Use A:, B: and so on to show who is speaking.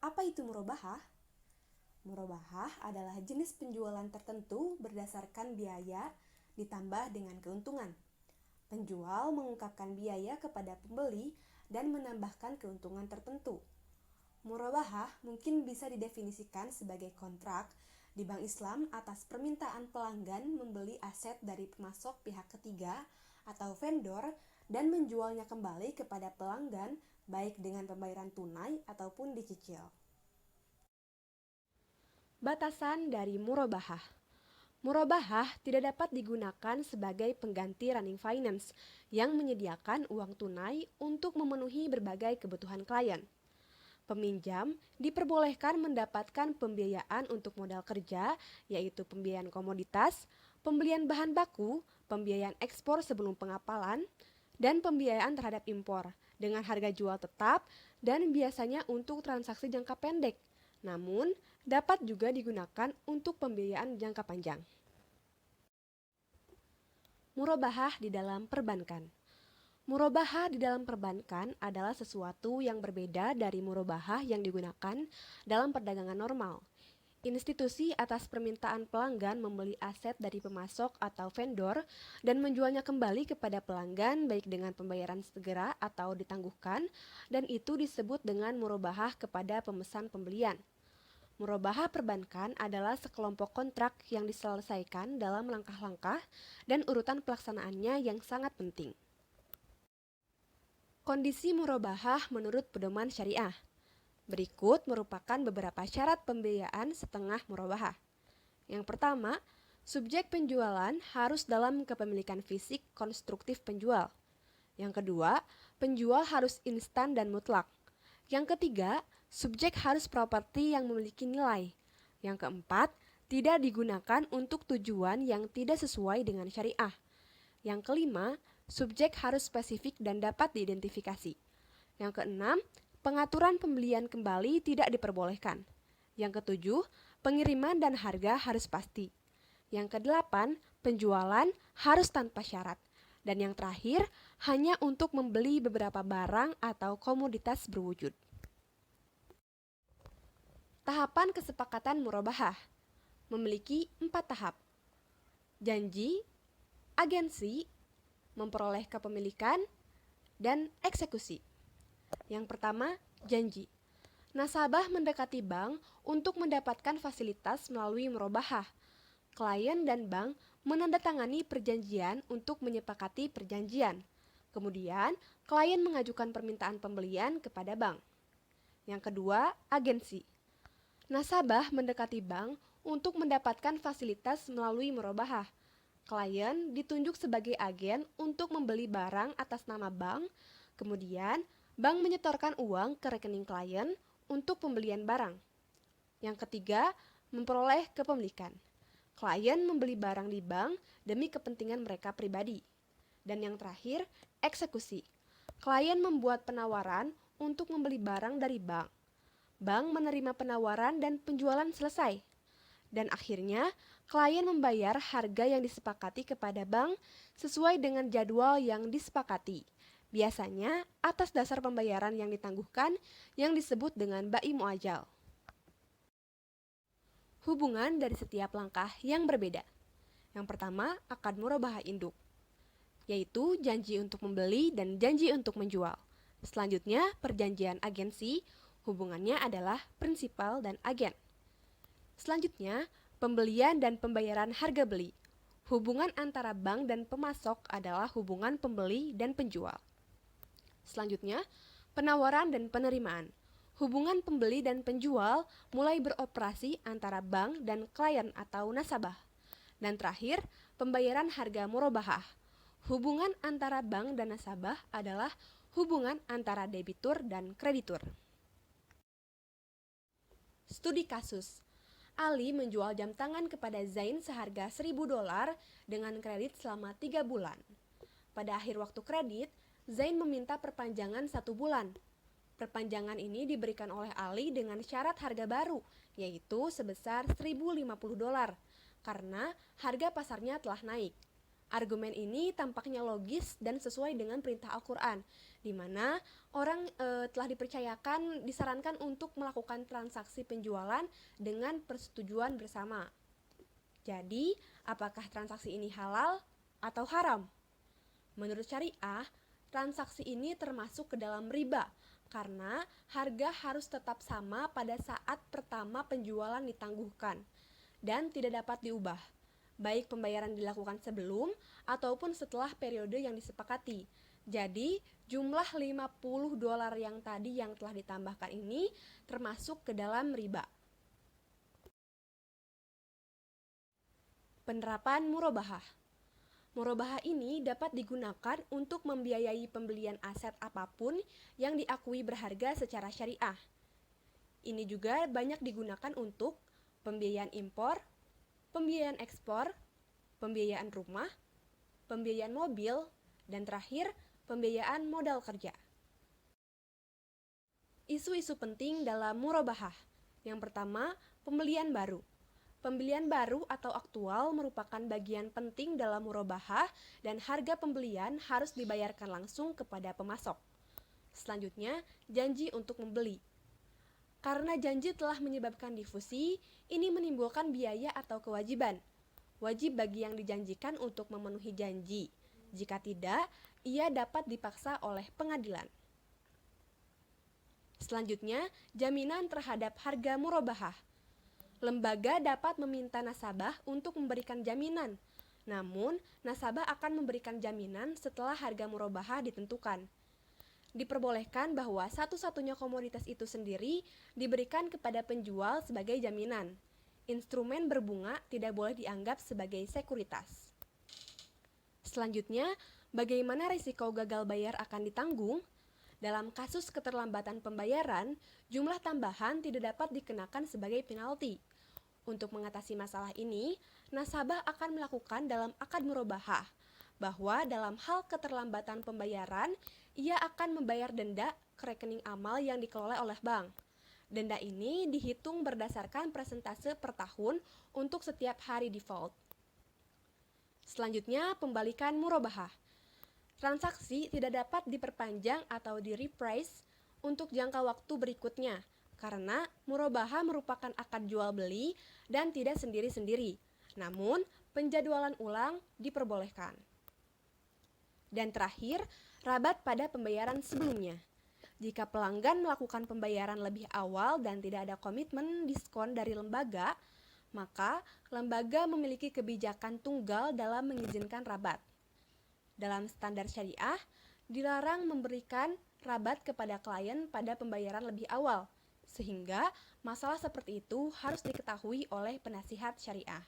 A: Apa itu murabahah? Murabahah adalah jenis penjualan tertentu berdasarkan biaya ditambah dengan keuntungan. Penjual mengungkapkan biaya kepada pembeli dan menambahkan keuntungan tertentu. Murabahah mungkin bisa didefinisikan sebagai kontrak di bank Islam atas permintaan pelanggan membeli aset dari pemasok pihak ketiga atau vendor dan menjualnya kembali kepada pelanggan baik dengan pembayaran tunai ataupun dicicil. Batasan dari murabahah. Murabahah tidak dapat digunakan sebagai pengganti running finance yang menyediakan uang tunai untuk memenuhi berbagai kebutuhan klien. Peminjam diperbolehkan mendapatkan pembiayaan untuk modal kerja, yaitu pembiayaan komoditas, pembelian bahan baku, pembiayaan ekspor sebelum pengapalan, dan pembiayaan terhadap impor dengan harga jual tetap dan biasanya untuk transaksi jangka pendek. Namun, dapat juga digunakan untuk pembiayaan jangka panjang. Murabahah di dalam perbankan. Murabahah di dalam perbankan adalah sesuatu yang berbeda dari murabahah yang digunakan dalam perdagangan normal. Institusi atas permintaan pelanggan membeli aset dari pemasok atau vendor dan menjualnya kembali kepada pelanggan baik dengan pembayaran segera atau ditangguhkan, dan itu disebut dengan murabahah kepada pemesan pembelian. Murabahah perbankan adalah sekelompok kontrak yang diselesaikan dalam langkah-langkah dan urutan pelaksanaannya yang sangat penting. Kondisi murabahah menurut pedoman syariah. Berikut merupakan beberapa syarat pembiayaan setengah murabahah. Yang pertama, subjek penjualan harus dalam kepemilikan fisik konstruktif penjual. Yang kedua, penjual harus instan dan mutlak. Yang ketiga, subjek harus properti yang memiliki nilai. Yang keempat, tidak digunakan untuk tujuan yang tidak sesuai dengan syariah. Yang kelima, subjek harus spesifik dan dapat diidentifikasi. Yang keenam, pengaturan pembelian kembali tidak diperbolehkan. Yang ketujuh, pengiriman dan harga harus pasti. Yang kedelapan, penjualan harus tanpa syarat. Dan yang terakhir, hanya untuk membeli beberapa barang atau komoditas berwujud. Tahapan kesepakatan murabahah memiliki 4 tahap. Janji, agensi, memperoleh kepemilikan, dan eksekusi. Yang pertama, janji. Nasabah mendekati bank untuk mendapatkan fasilitas melalui murabahah. Klien dan bank menandatangani perjanjian untuk menyepakati perjanjian. Kemudian, klien mengajukan permintaan pembelian kepada bank. Yang kedua, agensi. Nasabah mendekati bank untuk mendapatkan fasilitas melalui murabahah. Klien ditunjuk sebagai agen untuk membeli barang atas nama bank. Kemudian, bank menyetorkan uang ke rekening klien untuk pembelian barang. Yang ketiga, memperoleh kepemilikan. Klien membeli barang di bank demi kepentingan mereka pribadi. Dan yang terakhir, eksekusi. Klien membuat penawaran untuk membeli barang dari bank. Bank menerima penawaran dan penjualan selesai. Dan akhirnya, klien membayar harga yang disepakati kepada bank sesuai dengan jadwal yang disepakati. Biasanya atas dasar pembayaran yang ditangguhkan yang disebut dengan bai muajal. Hubungan dari setiap langkah yang berbeda. Yang pertama, akad murabahah induk, yaitu janji untuk membeli dan janji untuk menjual. Selanjutnya, perjanjian agensi, hubungannya adalah prinsipal dan agen. Selanjutnya, pembelian dan pembayaran harga beli. Hubungan antara bank dan pemasok adalah hubungan pembeli dan penjual. Selanjutnya, penawaran dan penerimaan. Hubungan pembeli dan penjual mulai beroperasi antara bank dan klien atau nasabah. Dan terakhir, pembayaran harga murabahah. Hubungan antara bank dan nasabah adalah hubungan antara debitur dan kreditur. Studi kasus. Ali menjual jam tangan kepada Zain seharga $1.000 dengan kredit selama 3 bulan. Pada akhir waktu kredit, Zain meminta perpanjangan 1 bulan. Perpanjangan ini diberikan oleh Ali dengan syarat harga baru, yaitu sebesar $1.050, karena harga pasarnya telah naik. Argumen ini tampaknya logis dan sesuai dengan perintah Al-Quran, di mana orang telah disarankan untuk melakukan transaksi penjualan dengan persetujuan bersama. Jadi, apakah transaksi ini halal atau haram? Menurut syariah, transaksi ini termasuk ke dalam riba, karena harga harus tetap sama pada saat pertama penjualan ditangguhkan dan tidak dapat diubah, baik pembayaran dilakukan sebelum ataupun setelah periode yang disepakati. Jadi, jumlah $50 yang tadi yang telah ditambahkan ini termasuk ke dalam riba. Penerapan murabahah. Murabahah ini dapat digunakan untuk membiayai pembelian aset apapun yang diakui berharga secara syariah. Ini juga banyak digunakan untuk pembiayaan impor, pembiayaan ekspor, pembiayaan rumah, pembiayaan mobil, dan terakhir, pembiayaan modal kerja. Isu-isu penting dalam murabahah. Yang pertama, pembelian baru. Pembelian baru atau aktual merupakan bagian penting dalam murabahah dan harga pembelian harus dibayarkan langsung kepada pemasok. Selanjutnya, janji untuk membeli. Karena janji telah menyebabkan difusi, ini menimbulkan biaya atau kewajiban. Wajib bagi yang dijanjikan untuk memenuhi janji. Jika tidak, ia dapat dipaksa oleh pengadilan. Selanjutnya, jaminan terhadap harga murabahah. Lembaga dapat meminta nasabah untuk memberikan jaminan. Namun, nasabah akan memberikan jaminan setelah harga murabahah ditentukan. Diperbolehkan bahwa satu-satunya komoditas itu sendiri diberikan kepada penjual sebagai jaminan. Instrumen berbunga tidak boleh dianggap sebagai sekuritas. Selanjutnya, bagaimana risiko gagal bayar akan ditanggung? Dalam kasus keterlambatan pembayaran, jumlah tambahan tidak dapat dikenakan sebagai penalti. Untuk mengatasi masalah ini, nasabah akan melakukan dalam akad murabahah bahwa dalam hal keterlambatan pembayaran, ia akan membayar denda ke rekening amal yang dikelola oleh bank. Denda ini dihitung berdasarkan persentase per tahun untuk setiap hari default. Selanjutnya, pembalikan murabahah. Transaksi tidak dapat diperpanjang atau di-reprice untuk jangka waktu berikutnya, karena murabahah merupakan akad jual beli dan tidak sendiri-sendiri. Namun, penjadwalan ulang diperbolehkan. Dan terakhir, rabat pada pembayaran sebelumnya. Jika pelanggan melakukan pembayaran lebih awal dan tidak ada komitmen diskon dari lembaga, maka lembaga memiliki kebijakan tunggal dalam mengizinkan rabat. Dalam standar syariah, dilarang memberikan rabat kepada klien pada pembayaran lebih awal, sehingga masalah seperti itu harus diketahui oleh penasihat syariah.